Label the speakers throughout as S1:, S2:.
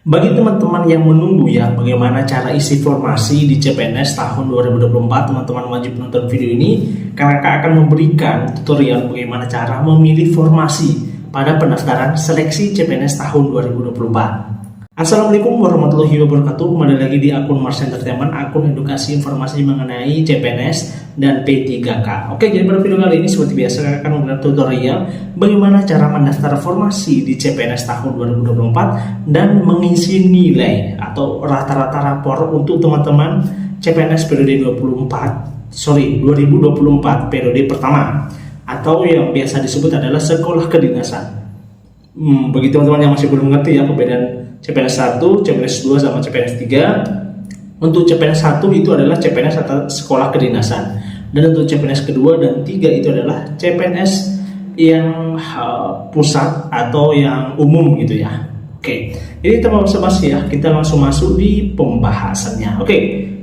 S1: Bagi teman-teman yang menunggu ya bagaimana cara isi formasi di CPNS tahun 2024, teman-teman wajib nonton video ini karena kakak akan memberikan tutorial bagaimana cara memilih formasi pada pendaftaran seleksi CPNS tahun 2024. Assalamualaikum warahmatullahi wabarakatuh. Kembali lagi di akun Mars Entertainment, akun edukasi informasi mengenai CPNS dan P3K. Oke, jadi pada video kali ini seperti biasa kakak akan memberikan tutorial bagaimana cara mendaftar formasi di CPNS tahun 2024 dan mengisi nilai atau rata-rata rapor untuk teman-teman CPNS periode 2024 periode pertama atau yang biasa disebut adalah sekolah kedinasan. Bagi teman-teman yang masih belum mengerti ya perbedaan CPNS 1, CPNS 2 sama CPNS 3. Untuk CPNS 1 itu adalah CPNS atau sekolah kedinasan. Dan untuk CPNS kedua dan 3 itu adalah CPNS yang pusat atau yang umum gitu ya. Oke, jadi tanpa basa-basi ya, kita langsung masuk di pembahasannya. Oke,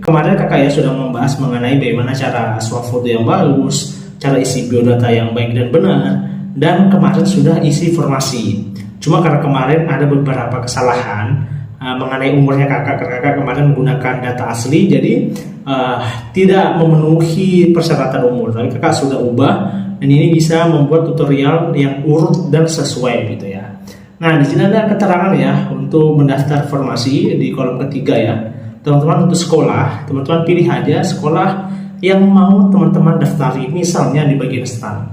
S1: kemarin kakak ya sudah membahas mengenai bagaimana cara swafoto yang bagus, cara isi biodata yang baik dan benar, dan kemarin sudah isi formasi. Cuma karena kemarin ada beberapa kesalahan mengenai umurnya kakak kemarin menggunakan data asli, jadi tidak memenuhi persyaratan umur. Tapi kakak sudah ubah dan ini bisa membuat tutorial yang urut dan sesuai gitu ya. Nah, di sini ada keterangan ya untuk mendaftar formasi di kolom ketiga ya. Teman-teman untuk sekolah, teman-teman pilih aja sekolah yang mau teman-teman daftari, misalnya di bagian STAN.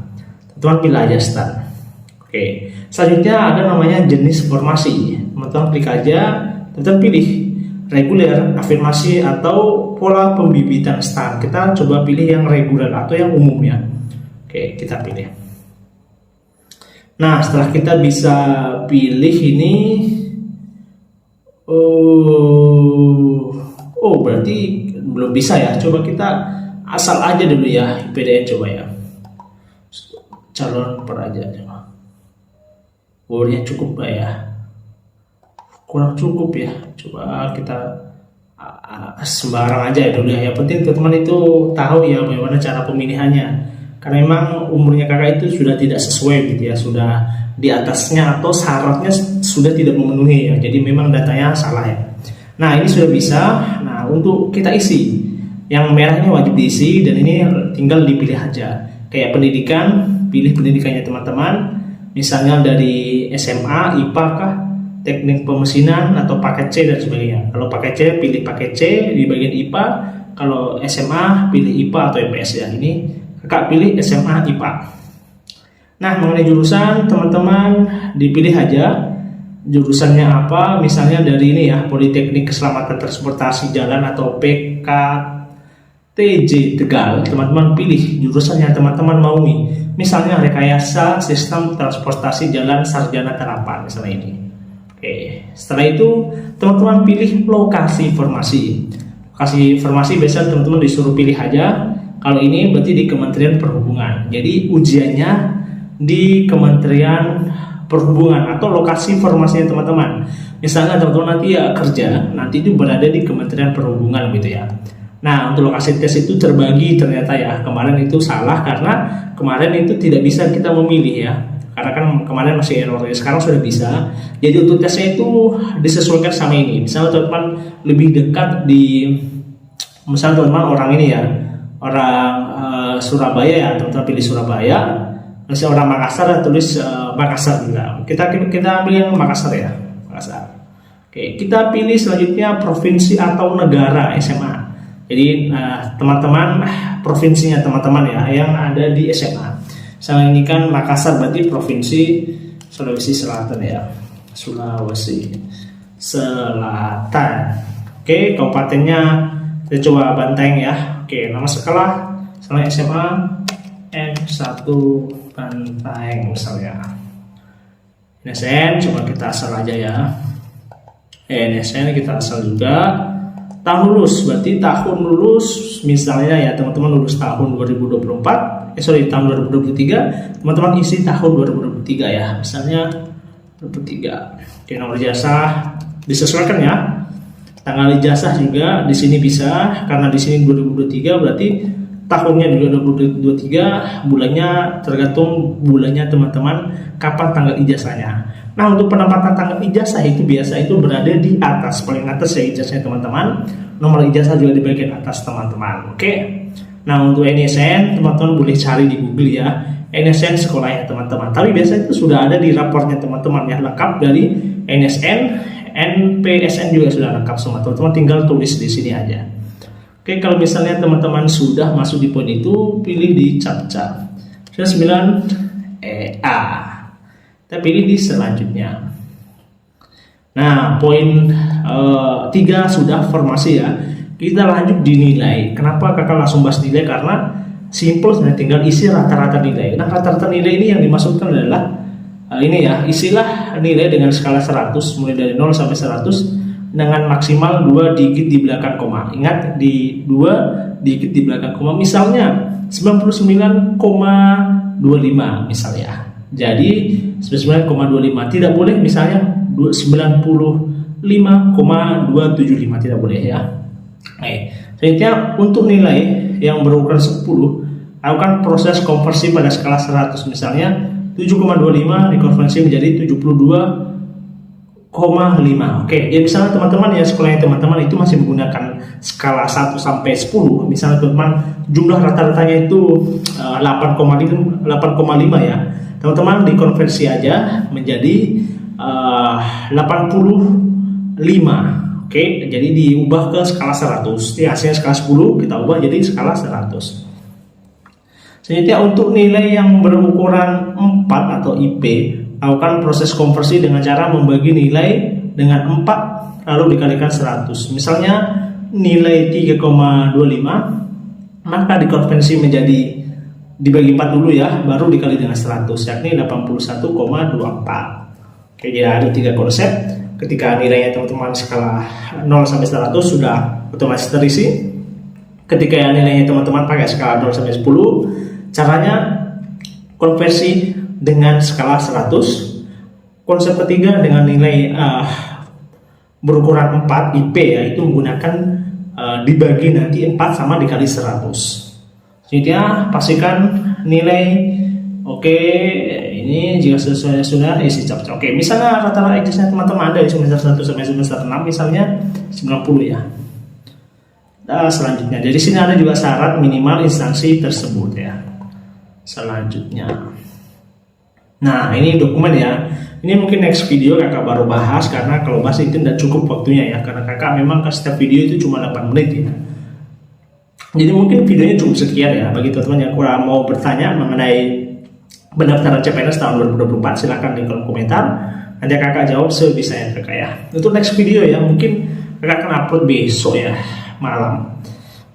S1: Teman-teman pilih aja STAN. Oke, selanjutnya ada namanya jenis formasi. Teman-teman klik aja, teman-teman pilih reguler, afirmasi, atau pola pembibitan STAN. Kita coba pilih yang reguler atau yang umum ya. Oke, kita pilih. Nah, setelah kita bisa pilih ini, berarti belum bisa ya. Coba kita asal aja dulu ya, IPDN coba ya. Calon peraja coba. Umurnya cukup gak ya? Kurang cukup ya. Coba kita sembarang aja ya dulu ya. Yang penting teman-teman itu tahu ya bagaimana cara pemilihannya. Karena memang umurnya kakak itu sudah tidak sesuai gitu ya. Sudah di atasnya atau syaratnya sudah tidak memenuhi ya. Jadi memang datanya salah ya. Nah, ini sudah bisa. Nah, untuk kita isi, yang merah ini wajib diisi dan ini tinggal dipilih aja. Kayak pendidikan, pilih pendidikannya teman-teman. Misalnya dari SMA, IPA kah, teknik pemesinan, atau paket C dan sebagainya. Kalau paket C, pilih paket C di bagian IPA. Kalau SMA, pilih IPA atau IPS ya. Ini kakak pilih SMA IPA. Nah, mengenai jurusan, teman-teman dipilih aja jurusannya apa. Misalnya dari ini ya, Politeknik Keselamatan Transportasi Jalan atau PKTJ Tegal. Teman-teman pilih jurusan yang teman-teman mau nih. Misalnya rekayasa sistem transportasi jalan sarjana terapan, misalnya ini. Oke, setelah itu teman-teman pilih lokasi formasi. Lokasi formasi biasa teman-teman disuruh pilih aja. Kalau ini berarti di Kementerian Perhubungan. Jadi ujiannya di Kementerian Perhubungan atau lokasi formasinya teman-teman. Misalnya teman-teman nanti ya kerja, nanti itu berada di Kementerian Perhubungan gitu ya. Nah, untuk lokasi tes itu terbagi ternyata ya. Kemarin itu salah karena kemarin itu tidak bisa kita memilih ya. Karena kan kemarin masih error ya. Sekarang sudah bisa. Jadi untuk tesnya itu disesuaikan sama ini. Misalnya teman-teman lebih dekat di, misalnya teman-teman orang ini ya, orang Surabaya ya, teman-teman pilih Surabaya. Misalnya orang Makassar, tulis Makassar juga. Kita ambil yang Makassar ya, Makassar. Oke, kita pilih selanjutnya provinsi atau negara SMA. Jadi teman-teman provinsinya teman-teman ya yang ada di SMA. Misalnya ini kan Makassar berarti provinsi Sulawesi Selatan ya. Sulawesi Selatan. Oke, kabupatennya kita coba Bantaeng ya. Oke, nama sekolah misalnya SMA N1 Bantaeng misalnya. NSN coba kita asal aja ya. NSN kita asal juga. Tahun lulus, berarti tahun lulus misalnya ya teman-teman lulus tahun 2024, tahun 2023, teman-teman isi tahun 2023 ya, misalnya 2023. Oke, nomor ijazah disesuaikan ya. Tanggal ijazah juga di sini bisa, karena di sini 2023 berarti tahunnya juga 2023, bulannya tergantung bulannya teman-teman kapan tanggal ijazahnya. Nah, untuk penempatan tanggal ijazah itu biasa itu berada di atas, paling atas ya ijazahnya teman-teman. Nomor ijazah juga di bagian atas teman-teman. Oke. Nah, untuk NSN teman-teman boleh cari di Google ya. NSN sekolahnya teman-teman. Tapi biasa itu sudah ada di raportnya teman-teman ya, lengkap dari NSN, NPSN juga sudah lengkap semua. Teman-teman tinggal tulis di sini aja. Oke, kalau misalnya teman-teman sudah masuk di poin itu, pilih di captcha. Sudah 9 A. Kita pilih di selanjutnya. Nah, poin 3 sudah formasi ya. Kita lanjut di nilai. Kenapa kakak langsung bahas nilai? Karena simple, sebenarnya tinggal isi rata-rata nilai. Nah, rata-rata nilai ini yang dimaksudkan adalah ini ya, isilah nilai dengan skala 100 mulai dari 0 sampai 100 dengan maksimal 2 digit di belakang koma. Ingat, di 2 digit di belakang koma. Misalnya 99,25 misalnya. Jadi 99,25 tidak boleh misalnya 95,275 tidak boleh ya. Selanjutnya untuk nilai yang berukuran 10, lakukan proses konversi pada skala 100. Misalnya 7,25 dikonversi menjadi 72,5. Oke, ya misalnya teman-teman ya, sekolahnya teman-teman itu masih menggunakan skala 1 sampai 10. Misalnya teman-teman jumlah rata-ratanya itu 8,5 ya. Teman-teman dikonversi aja menjadi 85. Oke, jadi diubah ke skala 100. Ini hasilnya skala 10, kita ubah jadi skala 100. Selanjutnya untuk nilai yang berukuran 4 atau IP, lakukan proses konversi dengan cara membagi nilai dengan 4 lalu dikalikan 100. Misalnya nilai 3,25, maka dikonversi menjadi dibagi 4 dulu ya, baru dikali dengan 100, yakni 81,24. Oke, jadi ada 3 konsep. Ketika nilainya teman-teman skala 0 sampai 100 sudah otomatis terisi. Ketika nilainya teman-teman pakai skala 0 sampai 10, caranya konversi dengan skala 100. Konsep ketiga dengan nilai berukuran 4 IP ya, itu menggunakan dibagi nanti 4 sama dikali 100. Selanjutnya pastikan nilai. Oke, ini jika sesuai sudah isi captcha. Oke, misalnya rata-rata ijazahnya teman-teman ada di semester 1 sampai semester 6 misalnya 90 ya. Nah, selanjutnya dari sini ada juga syarat minimal instansi tersebut ya. Selanjutnya, nah ini dokumen ya. Ini mungkin next video kakak baru bahas, karena kalau bahas itu tidak cukup waktunya ya, karena kakak memang setiap video itu cuma 8 menit ya. Jadi mungkin videonya cukup sekian ya. Bagi teman-teman yang kurang mau bertanya mengenai pendaftaran CPNS tahun 2024, silahkan di kolom komentar. Nanti kakak jawab sebisanya kakak ya. Untuk next video ya, mungkin kakak akan upload besok ya malam,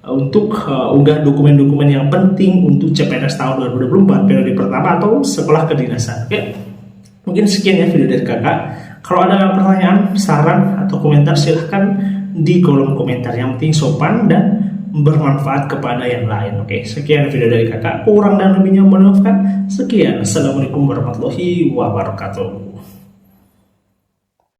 S1: untuk unggah dokumen-dokumen yang penting untuk CPNS tahun 2024 periode pertama atau sekolah kedinasan. Oke, mungkin sekian ya video dari kakak. Kalau ada pertanyaan, saran atau komentar, silahkan di kolom komentar. Yang penting sopan dan bermanfaat kepada yang lain. Oke, sekian video dari kakak. Kurang dan lebihnya mohon maaf. Sekian, assalamualaikum warahmatullahi wabarakatuh.